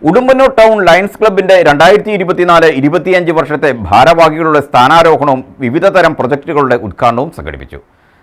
Udumbannoor town Lions ക്ലബിന്റെ 2024-25 വർഷത്തെ ഭാരവാഹികളുടെ സ്ഥാനാരോഹണവും വിവിധ തരം പ്രൊജക്ടുകളുടെ ഉദ്ഘാടനവും സംഘടിപ്പിച്ചു.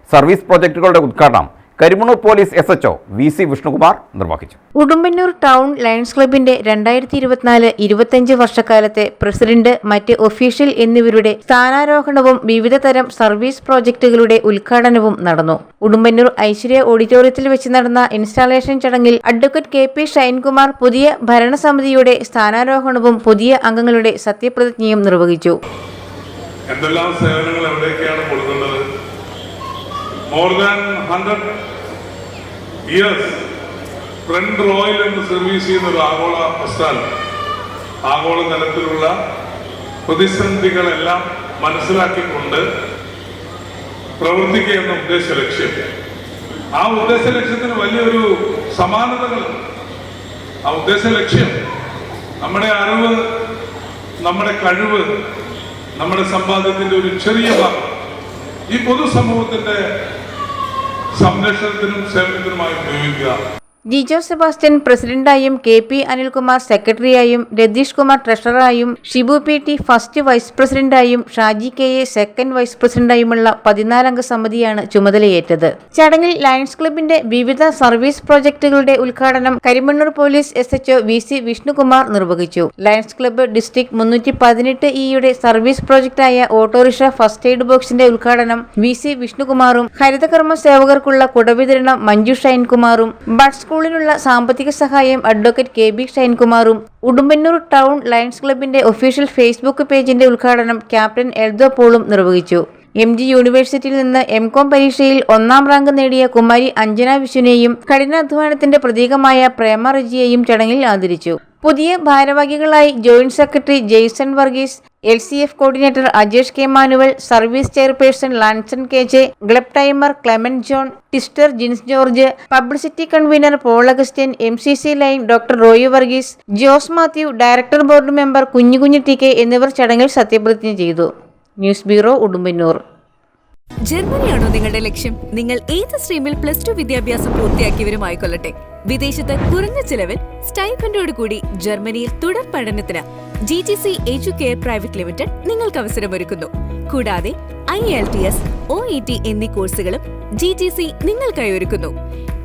സർവീസ് പ്രൊജക്ടുകളുടെ ഉദ്ഘാടനം Karimannoor police SHO VC Vishnukumar നിർവഹിച്ചു. ഉടുമ്പന്നൂർ ടൗൺ ലയൺസ് ക്ലബിന്റെ 2024-25 വർഷക്കാലത്തെ പ്രസിഡന്റ്, മറ്റ് ഒഫീഷ്യൽ എന്നിവരുടെ സ്ഥാനാരോഹണവും വിവിധ തരം സർവീസ് പ്രോജക്ടുകളുടെ ഉദ്ഘാടനവും നടന്നു. ഉടുമ്പന്നൂർ ഐശ്വര്യ ഓഡിറ്റോറിയത്തിൽ വെച്ച് നടന്ന ഇൻസ്റ്റാളേഷൻ ചടങ്ങിൽ അഡ്വക്കേറ്റ് KP ഷൈൻകുമാർ പുതിയ ഭരണസമിതിയുടെ സ്ഥാനാരോഹണവും പുതിയ അംഗങ്ങളുടെ സത്യപ്രതിജ്ഞയും നിർവഹിച്ചു. എന്തെല്ലാം സേവനങ്ങൾ എവിടേക്കാണ് കൊടുക്കുന്നത്? More than 100 years front royal എന്ന് സർവീസ് ചെയ്യുന്ന ഒരു ആഗോള പ്രസ്ഥാനം, ആഗോള തലത്തിലുള്ള പ്രതിസന്ധികളെല്ലാം മനസ്സിലാക്കിക്കൊണ്ട് പ്രവർത്തിക്കുക എന്ന ഉദ്ദേശ ലക്ഷ്യം. ആ ഉദ്ദേശ ലക്ഷ്യത്തിന് വലിയൊരു സമാനതകളുണ്ട്. ആ ഉദ്ദേശ ലക്ഷ്യം നമ്മുടെ അറിവ്, നമ്മുടെ കഴിവ്, നമ്മുടെ സമ്പാദ്യത്തിന്റെ ഒരു ചെറിയ ഭാഗം ഈ പൊതുസമൂഹത്തിന്റെ സംരക്ഷണത്തിനും സേവനത്തിനുമായി ഉപയോഗിക്കുക. ജിജോ സെബാസ്റ്റ്യൻ പ്രസിഡന്റായും, KP അനിൽകുമാർ സെക്രട്ടറിയായും, രതീഷ് കുമാർ ട്രഷററായും, ഷിബു PT ഫസ്റ്റ് വൈസ് പ്രസിഡന്റായും, ഷാജി KA സെക്കൻഡ് വൈസ് പ്രസിഡന്റായുമുള്ള 14-അംഗ സമിതിയാണ് ചുമതലയേറ്റത്. ചടങ്ങിൽ ലയൺസ് ക്ലബിന്റെ വിവിധ സർവീസ് പ്രോജക്ടുകളുടെ ഉദ്ഘാടനം Karimannoor police SHO VC Vishnukumar നിർവഹിച്ചു. Lions club district 318E service പ്രോജക്റ്റായ ഓട്ടോറിക്ഷ ഫസ്റ്റ് എയ്ഡ് ബോക്സിന്റെ ഉദ്ഘാടനം VC വിഷ്ണുകുമാറും, ഹരിതകർമ്മ സേവകർക്കുള്ള കുടവിതരണം മഞ്ജു ഷൈൻകുമാറും, ബഡ് സ്കൂളിനുള്ള സാമ്പത്തിക സഹായം അഡ്വക്കേറ്റ് KB ഷൈൻകുമാറും, ഉടുമ്പന്നൂർ ടൗൺ ലയൺസ് ക്ലബിന്റെ ഒഫീഷ്യൽ ഫേസ്ബുക്ക് പേജിന്റെ ഉദ്ഘാടനം ക്യാപ്റ്റൻ എൽദോ പോളും നിർവഹിച്ചു. MG യൂണിവേഴ്സിറ്റിയിൽ നിന്ന് M.Com പരീക്ഷയിൽ 1ാം റാങ്ക് നേടിയ കുമാരി അഞ്ജന വിശ്വനെയും കഠിനാധ്വാനത്തിന്റെ പ്രതീകമായ പ്രേമ റജിയെയും ചടങ്ങിൽ ആദരിച്ചു. പുതിയ ഭാരവാഹികളായി joint secretary Jaison Varghese, LCF coordinator Ajesh K Manuel, service chairperson Lanson KJ, club tamer Clement John, twister Jins George, publicity convener Paul Augustine, MCC lion doctor Roy Varghese, Jose Mathew, director board member Kunjukunju TK എന്നിവർ ചടങ്ങിൽ സത്യപ്രതിജ്ഞ ചെയ്തു. News bureau, Udumbannoor. ജർമ്മനിയാണോ നിങ്ങളുടെ ലക്ഷ്യം? നിങ്ങൾ ഏത് സ്ട്രീമിൽ +2 വിദ്യാഭ്യാസം പൂർത്തിയാക്കിയവരുമായിക്കൊള്ളട്ടെ, വിദേശത്ത് കുറഞ്ഞ ചിലവിൽ സ്റ്റൈപ്പൻഡോട് കൂടി ജർമ്മനിയിൽ തുടർ പഠനത്തിന് GTC എഡ്യൂകെയർ പ്രൈവറ്റ് ലിമിറ്റഡ് നിങ്ങൾക്ക് അവസരമൊരുക്കുന്നു. കൂടാതെ IELTS, OET എന്നീ കോഴ്സുകളും GTC നിങ്ങൾക്കായി ഒരുക്കുന്നു.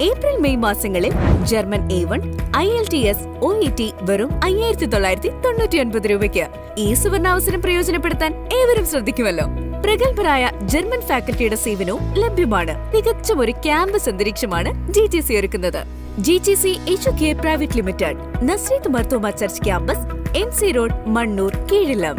ഏപ്രിൽ-മെയ് മാസങ്ങളിൽ ജർമ്മൻ A1, IELTS, OET വെറും 5,999 രൂപയ്ക്ക്. ഈ സുവർണാവസരം പ്രയോജനപ്പെടുത്താൻ ഏവരും ശ്രദ്ധിക്കുമല്ലോ. പ്രഗത്ഭരായ ജർമ്മൻ ഫാക്കൽറ്റിയുടെ സേവനവും ലഭ്യമാണ്. തികച്ച ഒരു ക്യാമ്പസ് അന്തരീക്ഷമാണ് GTC ഒരുക്കുന്നത്. GTC Educare private limited, Nazareth Marthoma church campus, MC road, Mannoor, കീഴിലം.